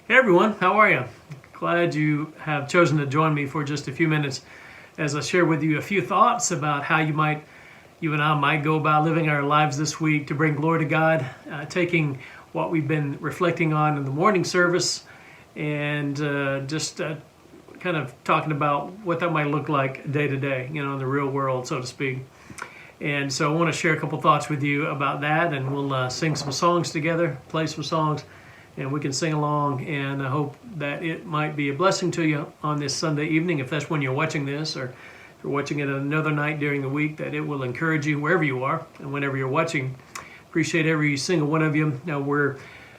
Hey everyone, how are you? Glad you have chosen to join me for just a few minutes as I share with you a few thoughts about how you and I might go about living our lives this week to bring glory to God, taking what we've been reflecting on in the morning service and just kind of talking about what that might look like day to day, in the real world, so to speak. And so I want to share a couple thoughts with you about that, and we'll sing some songs together, play some songs, and we can sing along, and I hope that it might be a blessing to you on this Sunday evening, if that's when you're watching this, or if you're watching it another night during the week, that it will encourage you wherever you are and whenever you're watching. Appreciate every single one of you. Now we're,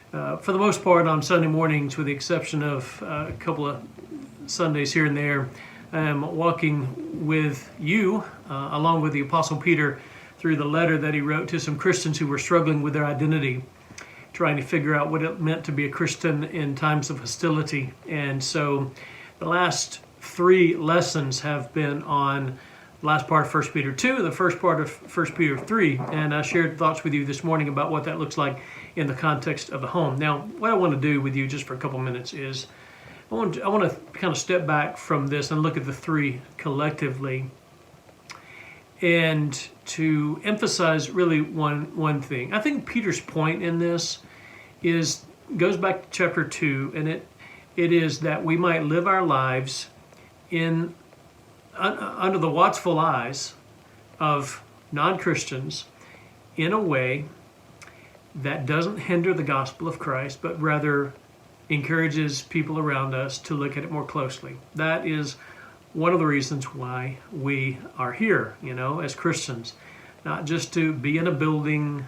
for the most part, on Sunday mornings, with the exception of a couple of Sundays here and there, I'm walking with you, along with the Apostle Peter, through the letter that he wrote to some Christians who were struggling with their identity, trying to figure out what it meant to be a Christian in times of hostility. And so the last three lessons have been on the last part of 1 Peter 2, the first part of 1 Peter 3, and I shared thoughts with you this morning about what that looks like in the context of the home. Now, what I want to do with you just for a couple minutes is I want to kind of step back from this and look at the three collectively, and to emphasize really one thing. I think Peter's point in this goes back to chapter 2, and it is that we might live our lives under the watchful eyes of non-Christians in a way that doesn't hinder the gospel of Christ, but rather encourages people around us to look at it more closely. That is one of the reasons why we are here, as Christians. Not just to be in a building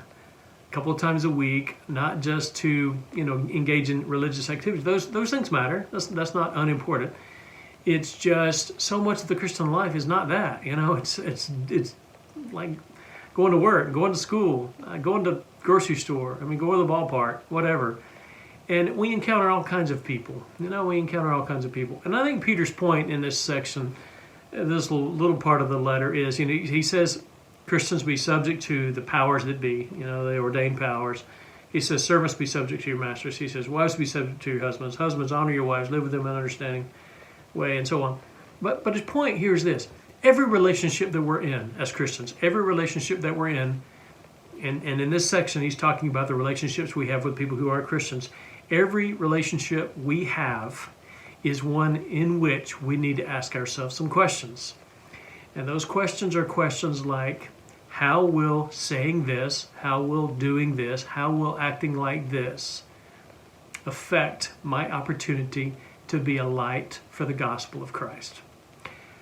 a couple of times a week, not just to, engage in religious activities. Those things matter. That's not unimportant. It's just so much of the Christian life is not that. It's like going to work, going to school, going to grocery store, going to the ballpark, whatever. And we encounter all kinds of people. And I think Peter's point in this section, this little part of the letter is, he says Christians be subject to the powers that be, the ordained powers. He says servants be subject to your masters. He says wives be subject to your husbands. Husbands, honor your wives, live with them in an understanding way, and so on. But his point here is this: every relationship that we're in as Christians, every relationship that we're in, and in this section he's talking about the relationships we have with people who aren't Christians. Every relationship we have is one in which we need to ask ourselves some questions. And those questions are questions like, how will saying this, how will doing this, how will acting like this affect my opportunity to be a light for the gospel of Christ?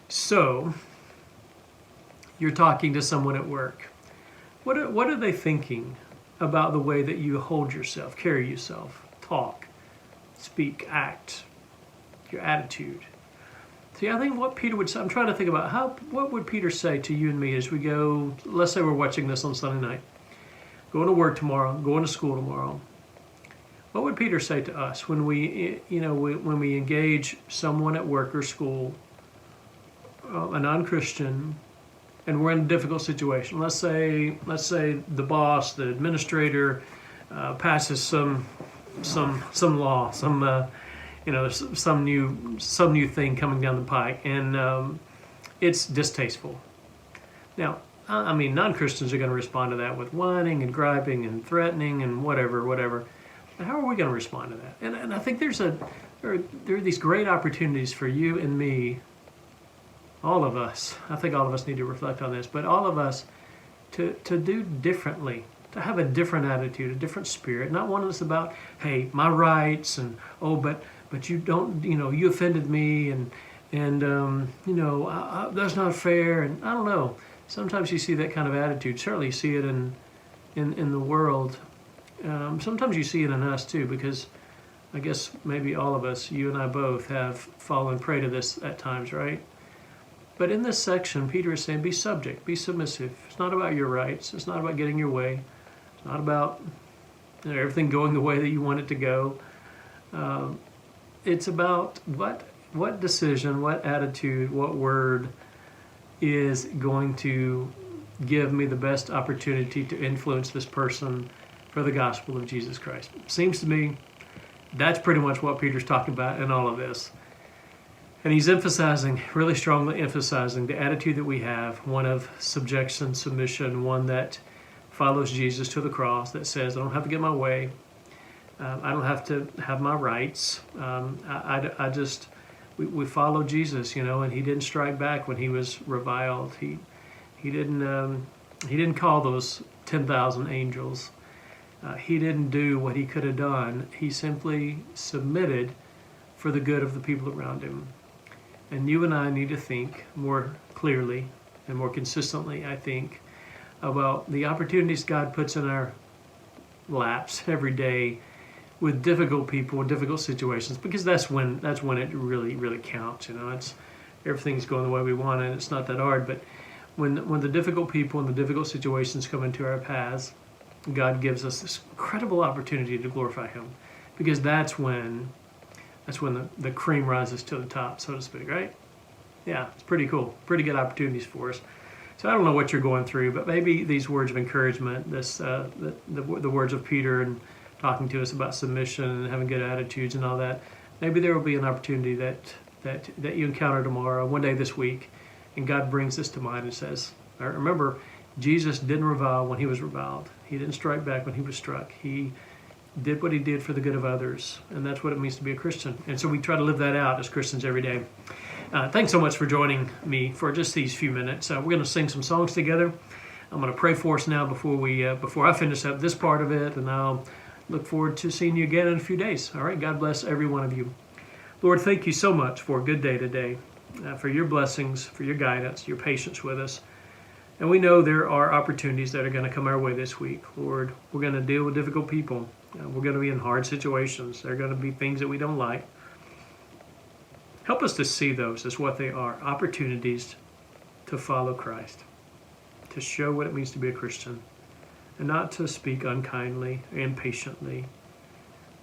So, you're talking to someone at work. What are they thinking about the way that you hold yourself, carry yourself, talk, speak, act, your attitude? See, I think what Peter would say, I'm trying to think about what would Peter say to you and me as we go, let's say we're watching this on Sunday night, going to work tomorrow, going to school tomorrow. What would Peter say to us when we engage someone at work or school, a non-Christian, and we're in a difficult situation? Let's say the boss, the administrator, passes some law, some new thing coming down the pike, and it's distasteful. Now, non-Christians are going to respond to that with whining and griping and threatening and whatever. How are we going to respond to that? And I think there are these great opportunities for you and me, all of us. I think all of us need to reflect on this, but all of us to do differently, to have a different attitude, a different spirit. Not one that's about, hey, my rights, and but you don't, you offended me, and that's not fair, and I don't know. Sometimes you see that kind of attitude. Certainly you see it in the world. Sometimes you see it in us too, because I guess maybe all of us, you and I both, have fallen prey to this at times, right? But in this section, Peter is saying, be subject, be submissive. It's not about your rights. It's not about getting your way. It's not about everything going the way that you want it to go. It's about what decision, what attitude, what word is going to give me the best opportunity to influence this person for the gospel of Jesus Christ. It seems to me That's pretty much what Peter's talking about in all of this. And he's emphasizing, really strongly emphasizing, the attitude that we have, one of subjection, submission, one that follows Jesus to the cross, that says, I don't have to get my way. I don't have to have my rights. We follow Jesus, and he didn't strike back when he was reviled. He didn't call those 10,000 angels. He didn't do what he could have done. He simply submitted for the good of the people around him. And you and I need to think more clearly and more consistently, I think, about the opportunities God puts in our laps every day with difficult people, difficult situations, because that's when it really, really counts. It's everything's going the way we want, and it's not that hard. But when the difficult people and the difficult situations come into our paths, God gives us this incredible opportunity to glorify Him, because that's when the cream rises to the top, so to speak, right? Yeah, it's pretty cool. Pretty good opportunities for us. So I don't know what you're going through, but maybe these words of encouragement, the words of Peter and talking to us about submission and having good attitudes and all that, maybe there will be an opportunity that you encounter tomorrow, one day this week, and God brings this to mind and says, remember, Jesus didn't revile when he was reviled. He didn't strike back when he was struck. He did what he did for the good of others, and that's what it means to be a Christian. And so we try to live that out as Christians every day. Thanks so much for joining me for just these few minutes. We're going to sing some songs together. I'm going to pray for us now before I finish up this part of it, and I'll look forward to seeing you again in a few days. All right, God bless every one of you. Lord, thank you so much for a good day today, for your blessings, for your guidance, your patience with us. And we know there are opportunities that are going to come our way this week. Lord, we're going to deal with difficult people. We're going to be in hard situations. There are going to be things that we don't like. Help us to see those as what they are, opportunities to follow Christ, to show what it means to be a Christian, and not to speak unkindly, impatiently,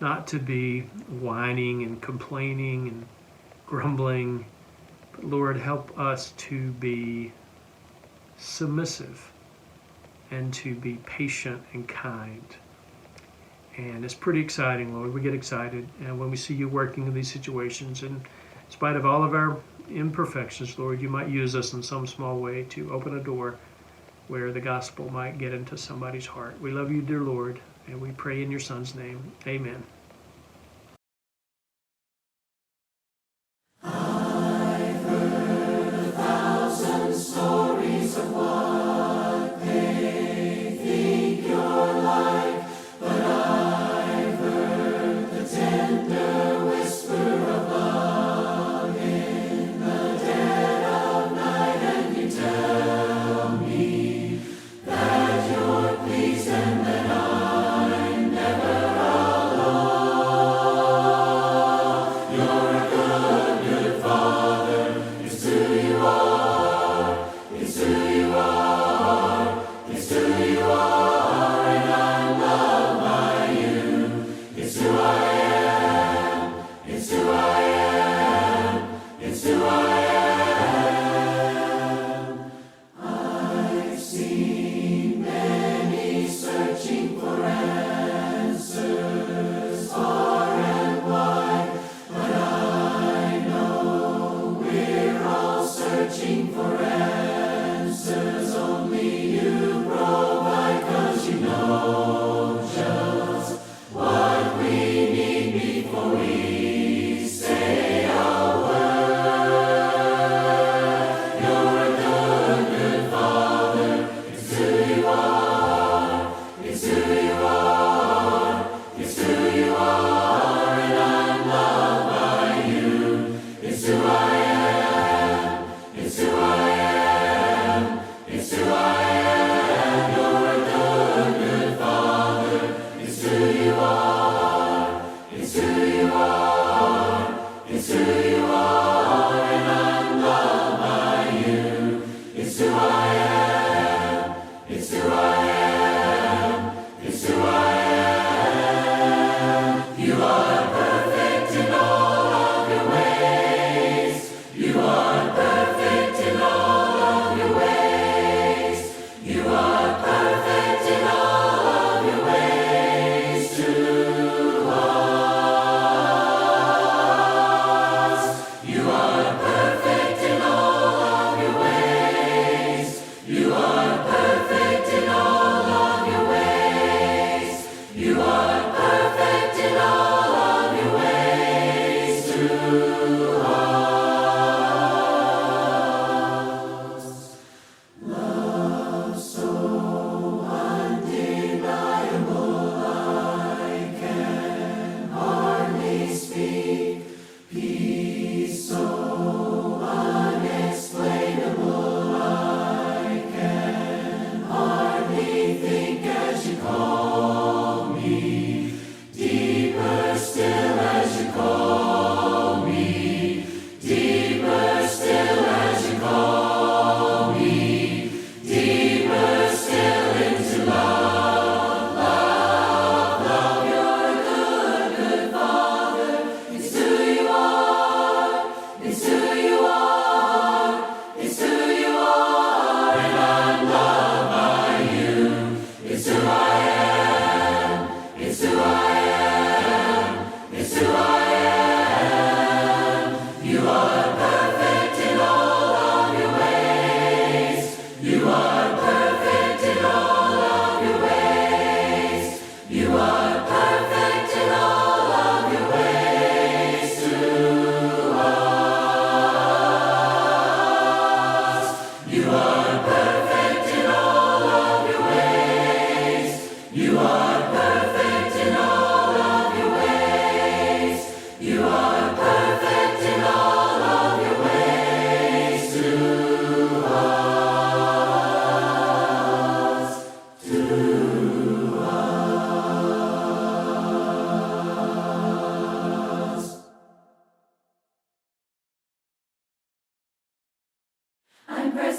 not to be whining and complaining and grumbling. But Lord, help us to be submissive and to be patient and kind. And it's pretty exciting, Lord. We get excited when we see you working in these situations. And in spite of all of our imperfections, Lord, you might use us in some small way to open a door where the gospel might get into somebody's heart. We love you, dear Lord, and we pray in your Son's name. Amen.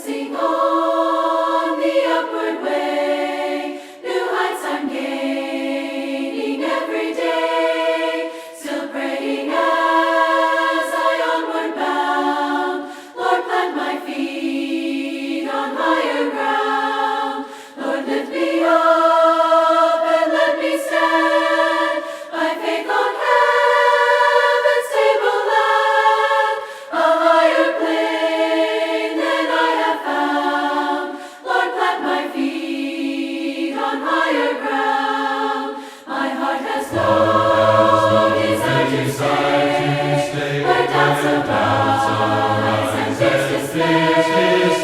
pressing on the upward way, new heights I'm gaining every day, still praying as I onward bound. Lord, plant my feet on higher ground. Lord, lift me up and let me stand by faith on heaven's tableland, a higher plane than I have found. Lord, plant my feet on higher ground. My heart has no desire to stay where doubts arise and fears display.